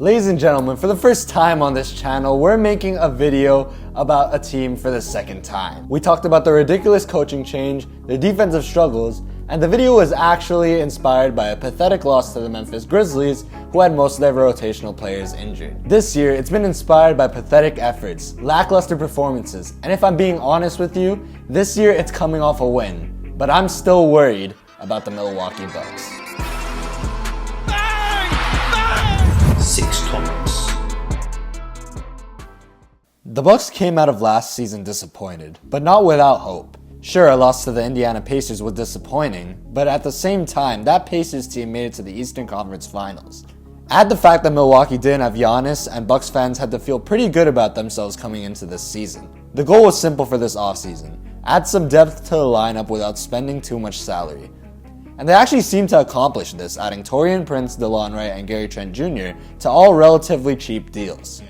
Ladies and gentlemen, for the first time on this channel, we're making a video about a team for the second time. We talked about the ridiculous coaching change, their defensive struggles, and the video was actually inspired by a pathetic loss to the Memphis Grizzlies, who had most of their rotational players injured. This year, it's been inspired by pathetic efforts, lackluster performances, and if I'm being honest with you, this year it's coming off a win. But I'm still worried about the Milwaukee Bucks. 6 topics. The Bucks came out of last season disappointed, but not without hope. Sure, a loss to the Indiana Pacers was disappointing, but at the same time, that Pacers team made it to the Eastern Conference Finals. Add the fact that Milwaukee didn't have Giannis, and Bucks fans had to feel pretty good about themselves coming into this season. The goal was simple for this offseason: add some depth to the lineup without spending too much salary. And they actually seemed to accomplish this, adding Taurean Prince, DeLon Wright, and Gary Trent Jr. to all relatively cheap deals.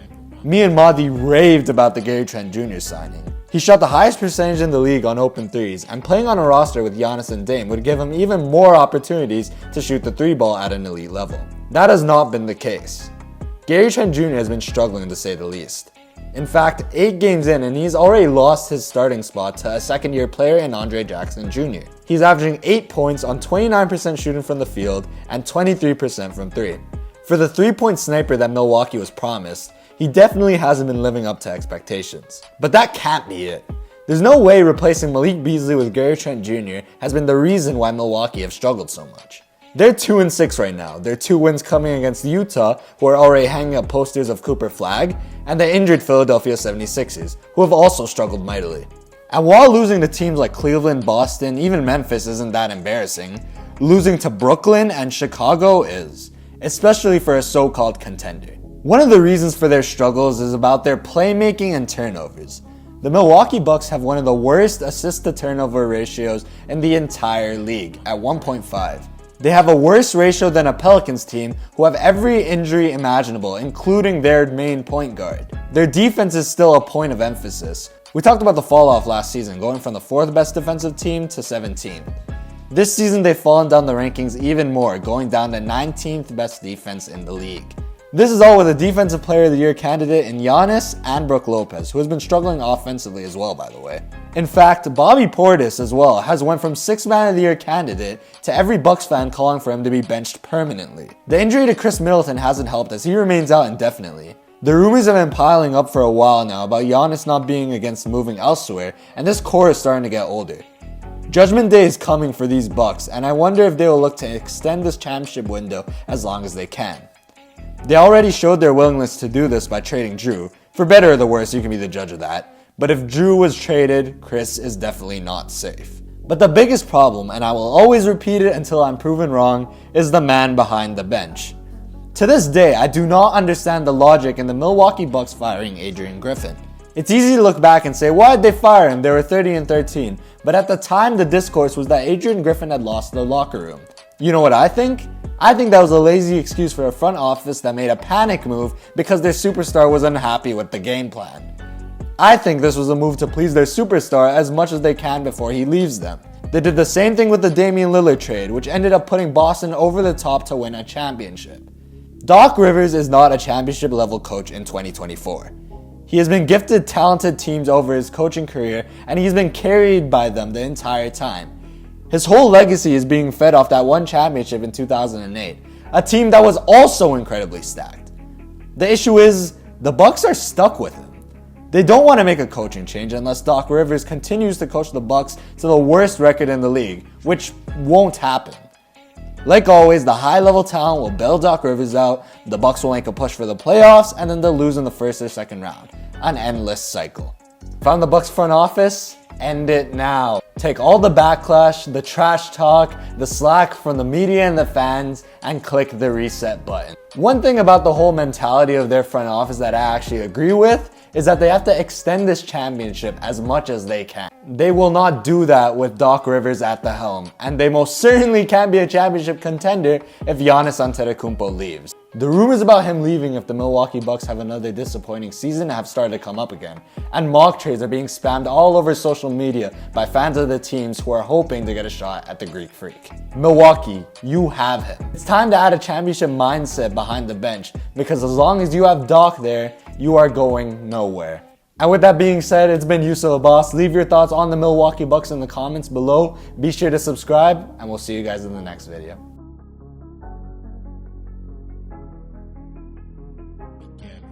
Me and Madi raved about the Gary Trent Jr. signing. He shot the highest percentage in the league on open threes, and playing on a roster with Giannis and Dame would give him even more opportunities to shoot the three ball at an elite level. That has not been the case. Gary Trent Jr. has been struggling to say the least. In fact, 8 games in and he's already lost his starting spot to a second-year player in Andre Jackson Jr. He's averaging 8 points on 29% shooting from the field and 23% from 3. For the 3-point sniper that Milwaukee was promised, he definitely hasn't been living up to expectations. But that can't be it. There's no way replacing Malik Beasley with Gary Trent Jr. has been the reason why Milwaukee have struggled so much. They're 2-6 right now. Their 2 wins coming against Utah, who are already hanging up posters of Cooper Flagg, and the injured Philadelphia 76ers, who have also struggled mightily. And while losing to teams like Cleveland, Boston, even Memphis isn't that embarrassing, losing to Brooklyn and Chicago is, especially for a so-called contender. One of the reasons for their struggles is about their playmaking and turnovers. The Milwaukee Bucks have one of the worst assist-to-turnover ratios in the entire league, at 1.5. They have a worse ratio than a Pelicans team who have every injury imaginable, including their main point guard. Their defense is still a point of emphasis. We talked about the fall off last season, going from the 4th best defensive team to 17th. This season they've fallen down the rankings even more, going down to 19th best defense in the league. This is all with a Defensive Player of the Year candidate in Giannis and Brook Lopez, who has been struggling offensively as well, by the way. In fact, Bobby Portis as well has went from 6th Man of the Year candidate to every Bucks fan calling for him to be benched permanently. The injury to Chris Middleton hasn't helped as he remains out indefinitely. The rumors have been piling up for a while now about Giannis not being against moving elsewhere, and this core is starting to get older. Judgment Day is coming for these Bucks, and I wonder if they will look to extend this championship window as long as they can. They already showed their willingness to do this by trading Drew. For better or the worse, you can be the judge of that. But if Drew was traded, Chris is definitely not safe. But the biggest problem, and I will always repeat it until I'm proven wrong, is the man behind the bench. To this day, I do not understand the logic in the Milwaukee Bucks firing Adrian Griffin. It's easy to look back and say, why did they fire him? They were 30-13. But at the time, the discourse was that Adrian Griffin had lost the locker room. You know what I think? I think that was a lazy excuse for a front office that made a panic move because their superstar was unhappy with the game plan. I think this was a move to please their superstar as much as they can before he leaves them. They did the same thing with the Damian Lillard trade, which ended up putting Boston over the top to win a championship. Doc Rivers is not a championship level coach in 2024. He has been gifted talented teams over his coaching career, and he's been carried by them the entire time. His whole legacy is being fed off that one championship in 2008, a team that was also incredibly stacked. The issue is, the Bucks are stuck with him. They don't want to make a coaching change unless Doc Rivers continues to coach the Bucks to the worst record in the league, which won't happen. Like always, the high-level talent will bail Doc Rivers out, the Bucks will make a push for the playoffs, and then they'll lose in the first or second round. An endless cycle. From the Bucks front office, end it now. Take all the backlash, the trash talk, the slack from the media and the fans, and click the reset button. One thing about the whole mentality of their front office that I actually agree with is that they have to extend this championship as much as they can. They will not do that with Doc Rivers at the helm, and they most certainly can't be a championship contender if Giannis Antetokounmpo leaves. The rumors about him leaving if the Milwaukee Bucks have another disappointing season have started to come up again, and mock trades are being spammed all over social media by fans of the teams who are hoping to get a shot at the Greek Freak. Milwaukee, you have him. It's time to add a championship mindset behind the bench, because as long as you have Doc there, you are going nowhere. And with that being said, it's been Yusuf Abbas. Leave your thoughts on the Milwaukee Bucks in the comments below. Be sure to subscribe, and we'll see you guys in the next video.